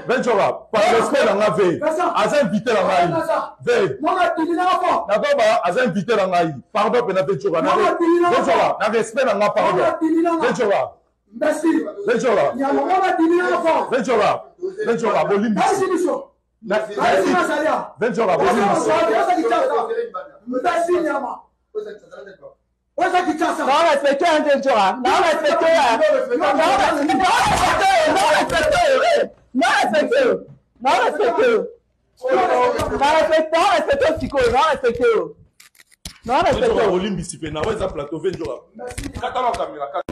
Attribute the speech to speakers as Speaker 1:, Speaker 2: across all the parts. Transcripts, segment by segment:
Speaker 1: Benjora, par respect dans la veille, as invité la maille. Veille. D'accord, as invité la maille. Pardon, Benjora. Benjora, na respect dans la pardon. Benjora. Merci. Benjora. Benjora. Benjora, bolim. Benjora, bolim. Non, respectez un Benjora. Non, respectez un. Non, respectez. Non, respectez. Non, respectez. Non, respectez. Non, respectez. Olimbi Sipena, ouais, ça plateau Benjora. Katala caméra.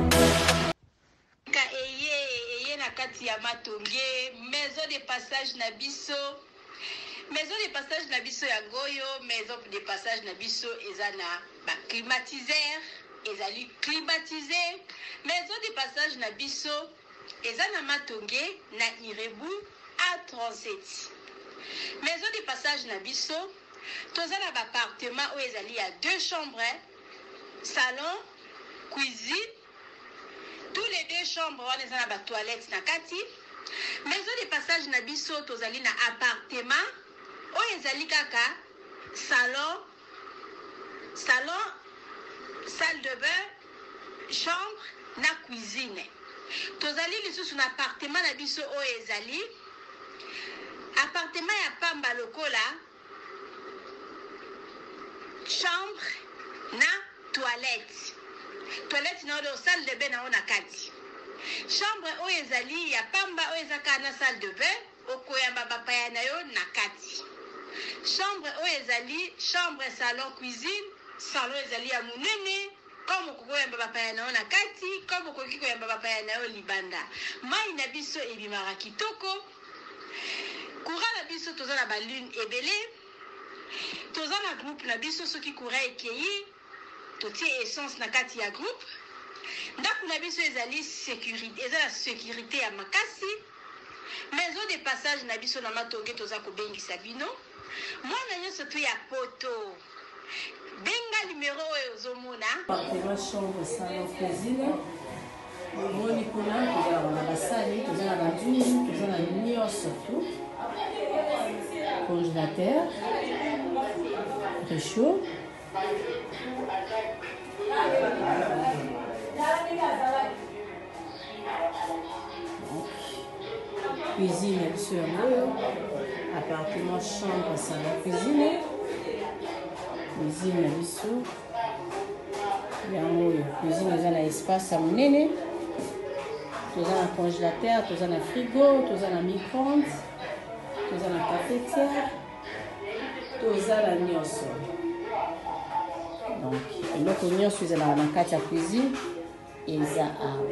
Speaker 2: Eye na kati ya matonge, maison de passage na biso. Maison de passage na biso ya goyo, maison de passage na biso ezana ba climatiseur, ezali climatisé. Maison de passage na biso ezana matonge na Irebu A37. Maison de passage na biso tozana ba appartement où ezali ya 2 chambres, salon, cuisine. Tous les 2 chambres on ezana ba toilette na kati. Maison de passage na biso tozali na appartement où ezali kaka salon, salle de bain, chambre na cuisine. Tozali lisusu na appartement na biso o ezali appartement ya pamba lokola chambre na toilette. Toilette na do salle de bain na ona kati. Chambre o ezali ya pamba o ezaka na salle de bain okoyamba bapaya na yo na kati. Chambre o ezali chambre salon cuisine, salon ezali ya munene. Comme kokoyamba bapaya na yo na kati, comme kokoyamba bapaya na yo libanda. Mai na biso ebimara kitoko. Courant na biso toza na balune ebele. Toza na groupe na biso soki courant ekeyi, totie essence na kati ya groupe. Ndako na biso ezali sécurité, ezala sécurité ya makasi. Maison de passage na biso na matonge toza kobengisa bino. Mwana nyonso tu ya poto. Benga numéro ozomona.
Speaker 3: Appartement, chambre, salon, cuisine. Moni kuna toza na basali, toza na banduni, toza na nyonso tout. Congélateur, réchaud. Cuisine, bien sûr, appartement, chambre, salon, cuisine. Cuisine, bien sûr. yango oyo cuisine eza na espace ya monene toza na congélateur toza na frigo toza na micro-ondes toza na cafetière toza na nyonso donc eloko nyonso ezalaka na kati ya cuisine eza awa